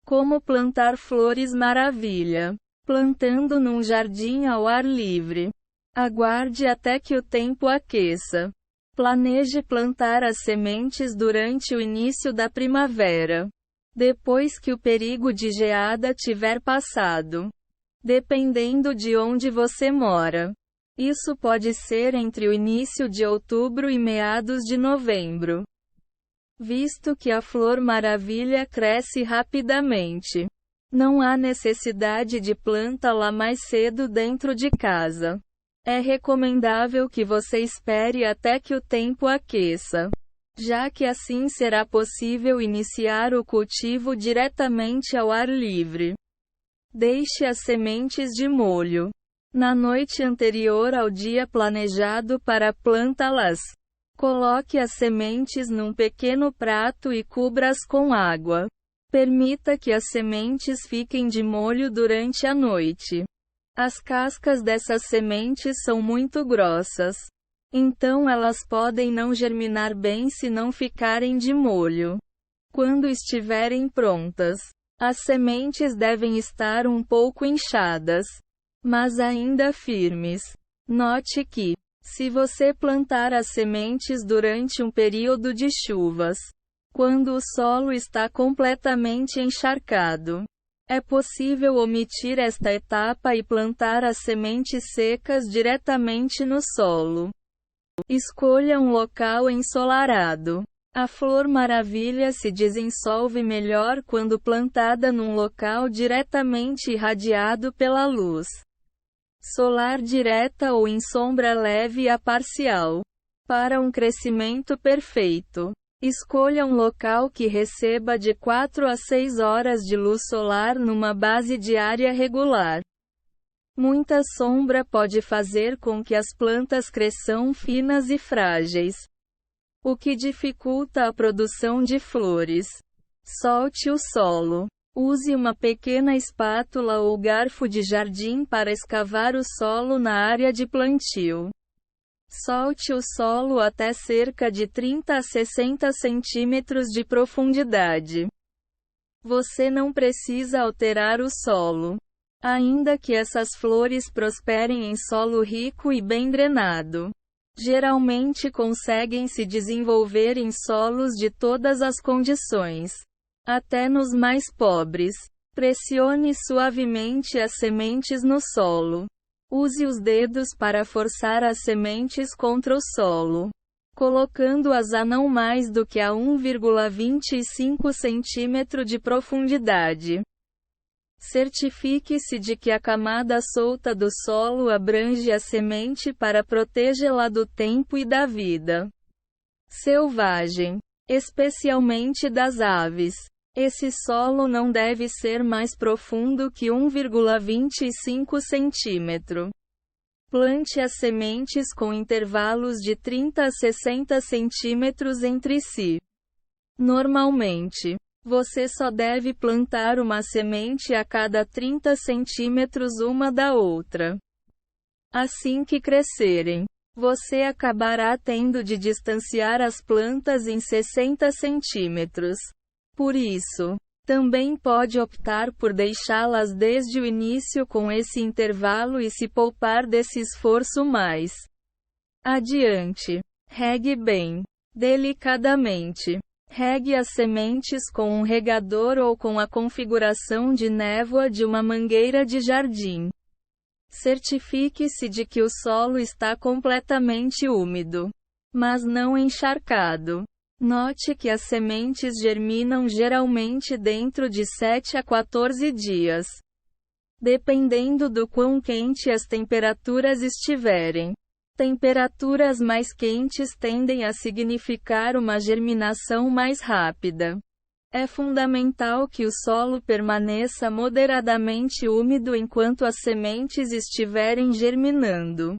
Como plantar flores maravilha. Plantando num jardim ao ar livre. Aguarde até que o tempo aqueça. Planeje plantar as sementes durante o início da primavera. Depois que o perigo de geada tiver passado. Dependendo de onde você mora. Isso pode ser entre o início de outubro e meados de novembro. Visto que a flor maravilha cresce rapidamente. Não há necessidade de plantá-la mais cedo dentro de casa. É recomendável que você espere até que o tempo aqueça, já que assim será possível iniciar o cultivo diretamente ao ar livre. Deixe as sementes de molho na noite anterior ao dia planejado para plantá-las. Coloque as sementes num pequeno prato e cubra-as com água. Permita que as sementes fiquem de molho durante a noite. As cascas dessas sementes são muito grossas. Então elas podem não germinar bem se não ficarem de molho. Quando estiverem prontas, as sementes devem estar um pouco inchadas, mas ainda firmes. Note que, se você plantar as sementes durante um período de chuvas, quando o solo está completamente encharcado, é possível omitir esta etapa e plantar as sementes secas diretamente no solo. Escolha um local ensolarado. A flor maravilha se desenvolve melhor quando plantada num local diretamente irradiado pela luz solar direta ou em sombra leve a parcial. Para um crescimento perfeito, escolha um local que receba de 4 a 6 horas de luz solar numa base diária regular. Muita sombra pode fazer com que as plantas cresçam finas e frágeis, o que dificulta a produção de flores. Solte o solo. Use uma pequena espátula ou garfo de jardim para escavar o solo na área de plantio. Solte o solo até cerca de 30 a 60 centímetros de profundidade. Você não precisa alterar o solo, ainda que essas flores prosperem em solo rico e bem drenado. Geralmente conseguem se desenvolver em solos de todas as condições, até nos mais pobres. Pressione suavemente as sementes no solo. Use os dedos para forçar as sementes contra o solo, colocando-as a não mais do que a 1,25 cm de profundidade. Certifique-se de que a camada solta do solo abrange a semente para protegê-la do tempo e da vida selvagem, especialmente das aves. Esse solo não deve ser mais profundo que 1,25 cm. Plante as sementes com intervalos de 30 a 60 centímetros entre si. Normalmente, você só deve plantar uma semente a cada 30 centímetros uma da outra. Assim que crescerem, você acabará tendo de distanciar as plantas em 60 centímetros. Por isso, também pode optar por deixá-las desde o início com esse intervalo e se poupar desse esforço mais adiante. Regue bem, delicadamente. Regue as sementes com um regador ou com a configuração de névoa de uma mangueira de jardim. Certifique-se de que o solo está completamente úmido, mas não encharcado. Note que as sementes germinam geralmente dentro de 7 a 14 dias, dependendo do quão quente as temperaturas estiverem. Temperaturas mais quentes tendem a significar uma germinação mais rápida. É fundamental que o solo permaneça moderadamente úmido enquanto as sementes estiverem germinando.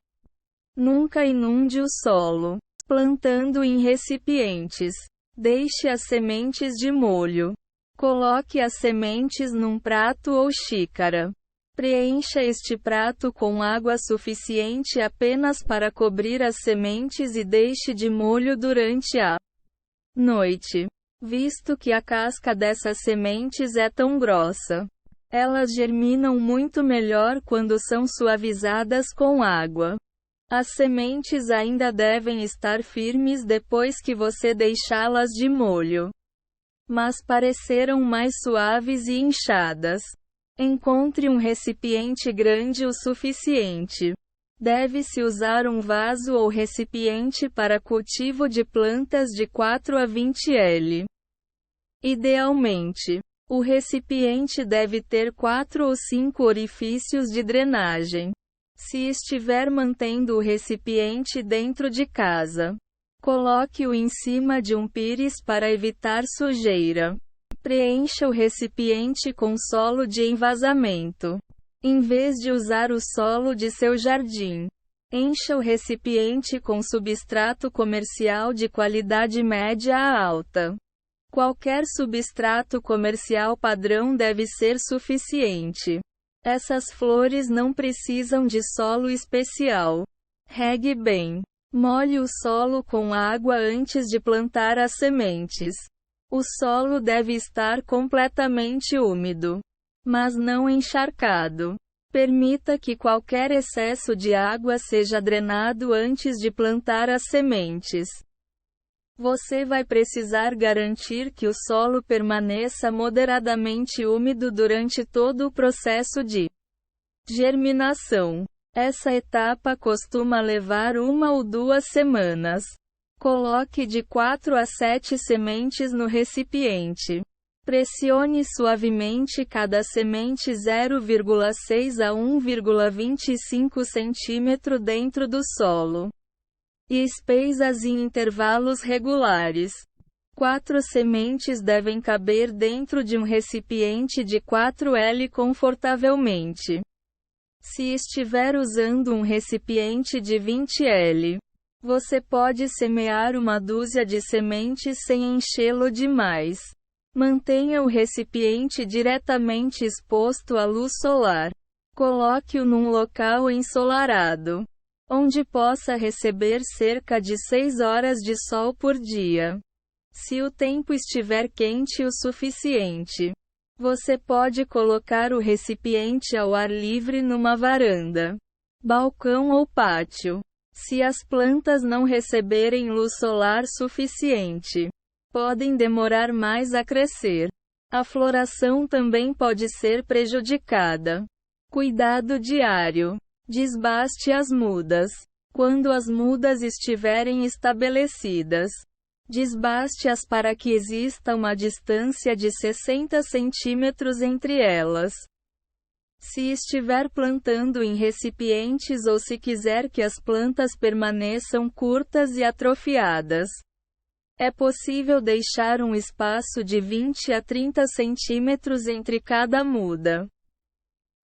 Nunca inunde o solo. Plantando em recipientes. Deixe as sementes de molho. Coloque as sementes num prato ou xícara. Preencha este prato com água suficiente apenas para cobrir as sementes e deixe de molho durante a noite. visto que a casca dessas sementes é tão grossa. Elas germinam muito melhor quando são suavizadas com água. As sementes ainda devem estar firmes depois que você deixá-las de molho, mas pareceram mais suaves e inchadas. Encontre um recipiente grande o suficiente. Deve-se usar um vaso ou recipiente para cultivo de plantas de 4 a 20 L. Idealmente, o recipiente deve ter 4 ou 5 orifícios de drenagem. Se estiver mantendo o recipiente dentro de casa, coloque-o em cima de um pires para evitar sujeira. Preencha o recipiente com solo de envasamento. Em vez de usar o solo de seu jardim, encha o recipiente com substrato comercial de qualidade média a alta. Qualquer substrato comercial padrão deve ser suficiente. Essas flores não precisam de solo especial. Regue bem. Molhe o solo com água antes de plantar as sementes. O solo deve estar completamente úmido, mas não encharcado. Permita que qualquer excesso de água seja drenado antes de plantar as sementes. Você vai precisar garantir que o solo permaneça moderadamente úmido durante todo o processo de germinação. Essa etapa costuma levar 1 ou 2 semanas. Coloque de 4 a 7 sementes no recipiente. Pressione suavemente cada semente 0,6 a 1,25 cm dentro do solo. E espeise-as em intervalos regulares. 4 sementes devem caber dentro de um recipiente de 4 L confortavelmente. Se estiver usando um recipiente de 20 L, você pode semear 1 dúzia de sementes sem enchê-lo demais. Mantenha o recipiente diretamente exposto à luz solar. Coloque-o num local ensolarado, onde possa receber cerca de 6 horas de sol por dia. Se o tempo estiver quente o suficiente, você pode colocar o recipiente ao ar livre numa varanda, balcão ou pátio. Se as plantas não receberem luz solar suficiente, podem demorar mais a crescer. A floração também pode ser prejudicada. Cuidado diário. Desbaste as mudas. Quando as mudas estiverem estabelecidas, desbaste-as para que exista uma distância de 60 centímetros entre elas. Se estiver plantando em recipientes ou se quiser que as plantas permaneçam curtas e atrofiadas, é possível deixar um espaço de 20 a 30 centímetros entre cada muda.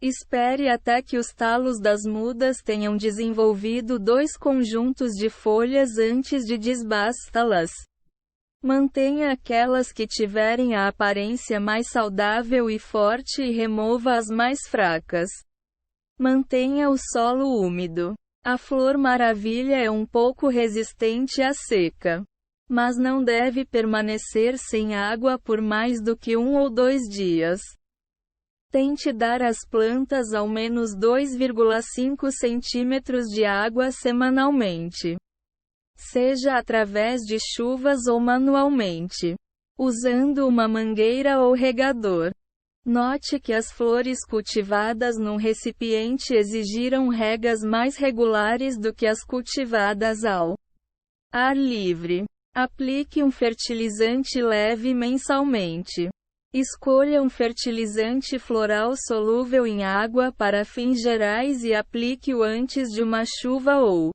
Espere até que os talos das mudas tenham desenvolvido 2 conjuntos de folhas antes de desbastá-las. Mantenha aquelas que tiverem a aparência mais saudável e forte e remova as mais fracas. Mantenha o solo úmido. A flor maravilha é um pouco resistente à seca, mas não deve permanecer sem água por mais do que 1 ou 2 dias. Tente dar às plantas ao menos 2,5 centímetros de água semanalmente, seja através de chuvas ou manualmente, usando uma mangueira ou regador. Note que as flores cultivadas num recipiente exigiram regas mais regulares do que as cultivadas ao ar livre. Aplique um fertilizante leve mensalmente. Escolha um fertilizante floral solúvel em água para fins gerais e aplique-o antes de uma chuva ou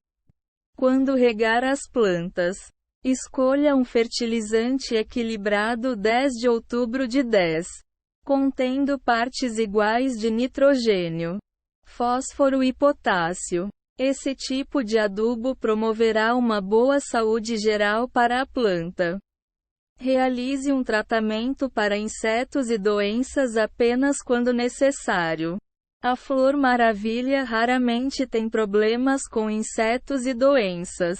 quando regar as plantas. Escolha um fertilizante equilibrado 10 de outubro de 10, contendo partes iguais de nitrogênio, fósforo e potássio. Esse tipo de adubo promoverá uma boa saúde geral para a planta. Realize um tratamento para insetos e doenças apenas quando necessário. A flor maravilha raramente tem problemas com insetos e doenças.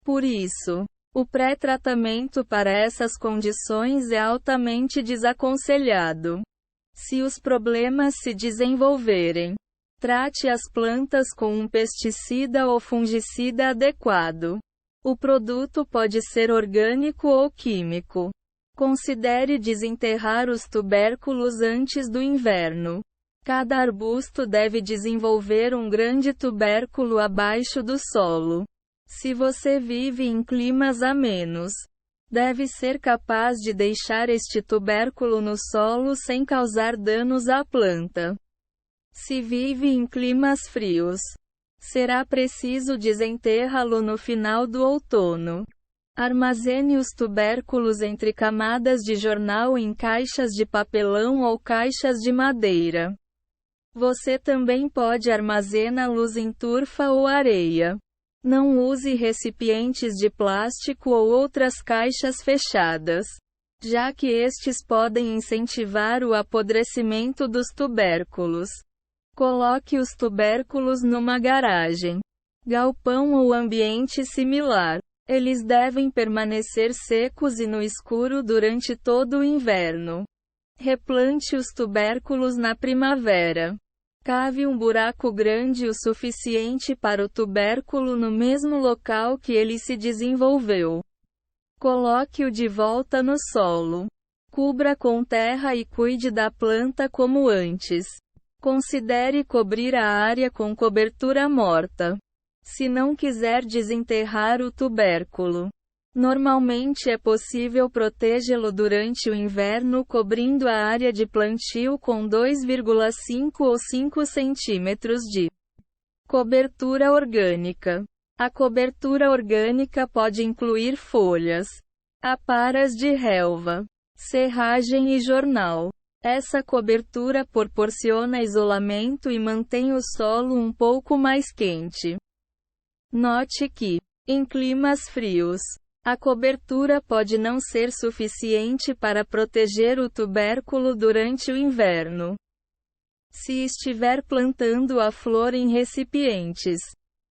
Por isso, O pré-tratamento para essas condições é altamente desaconselhado. Se os problemas se desenvolverem, trate as plantas com um pesticida ou fungicida adequado. O produto pode ser orgânico ou químico. Considere desenterrar os tubérculos antes do inverno. Cada arbusto deve desenvolver um grande tubérculo abaixo do solo. Se você vive em climas amenos, deve ser capaz de deixar este tubérculo no solo sem causar danos à planta. Se vive em climas frios, será preciso desenterrá-lo no final do outono. Armazene os tubérculos entre camadas de jornal em caixas de papelão ou caixas de madeira. Você também pode armazená-los em turfa ou areia. Não use recipientes de plástico ou outras caixas fechadas, já que estes podem incentivar o apodrecimento dos tubérculos. Coloque os tubérculos numa garagem, galpão ou ambiente similar. Eles devem permanecer secos e no escuro durante todo o inverno. Replante os tubérculos na primavera. Cave um buraco grande o suficiente para o tubérculo no mesmo local que ele se desenvolveu. Coloque-o de volta no solo. Cubra com terra e cuide da planta como antes. Considere cobrir a área com cobertura morta. Se não quiser desenterrar o tubérculo, normalmente é possível protegê-lo durante o inverno cobrindo a área de plantio com 2,5 ou 5 centímetros de cobertura orgânica. A cobertura orgânica pode incluir folhas, aparas de relva, serragem e jornal. Essa cobertura proporciona isolamento e mantém o solo um pouco mais quente. Note que, em climas frios, a cobertura pode não ser suficiente para proteger o tubérculo durante o inverno. Se estiver plantando a flor em recipientes,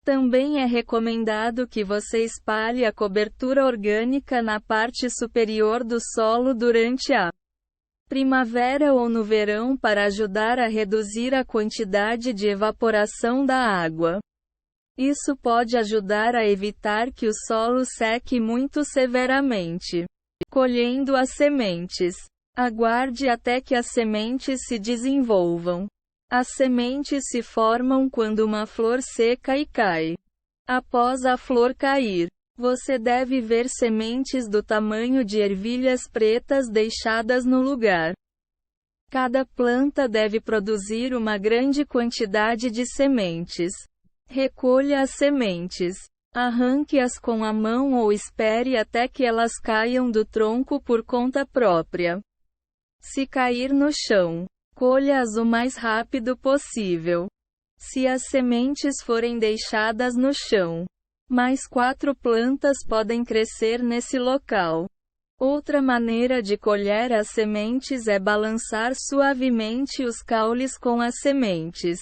também é recomendado que você espalhe a cobertura orgânica na parte superior do solo durante a primavera ou no verão para ajudar a reduzir a quantidade de evaporação da água. Isso pode ajudar a evitar que o solo seque muito severamente. Colhendo as sementes. Aguarde até que as sementes se desenvolvam. As sementes se formam quando uma flor seca e cai. Após a flor cair, você deve ver sementes do tamanho de ervilhas pretas deixadas no lugar. Cada planta deve produzir uma grande quantidade de sementes. Recolha as sementes. Arranque-as com a mão ou espere até que elas caiam do tronco por conta própria. Se cair no chão, colha-as o mais rápido possível. Se as sementes forem deixadas no chão, mais 4 plantas podem crescer nesse local. Outra maneira de colher as sementes é balançar suavemente os caules com as sementes,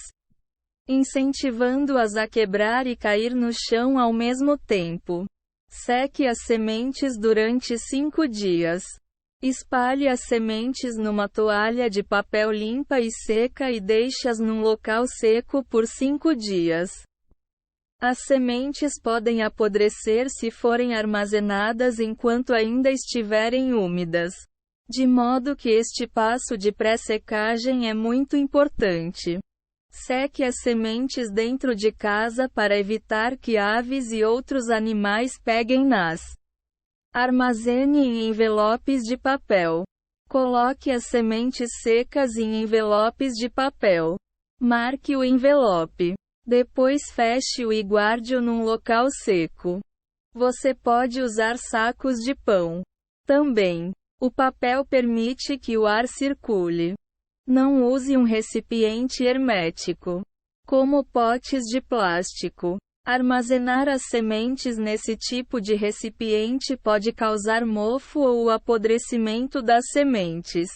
incentivando-as a quebrar e cair no chão ao mesmo tempo. Seque as sementes durante 5 dias. Espalhe as sementes numa toalha de papel limpa e seca e deixe-as num local seco por 5 dias. As sementes podem apodrecer se forem armazenadas enquanto ainda estiverem úmidas. De modo que este passo de pré-secagem é muito importante. Seque as sementes dentro de casa para evitar que aves e outros animais peguem nas. Armazene em envelopes de papel. Coloque as sementes secas em envelopes de papel. Marque o envelope. Depois feche-o e guarde-o num local seco. Você pode usar sacos de pão. Também, o papel permite que o ar circule. Não use um recipiente hermético, como potes de plástico. Armazenar as sementes nesse tipo de recipiente pode causar mofo ou o apodrecimento das sementes.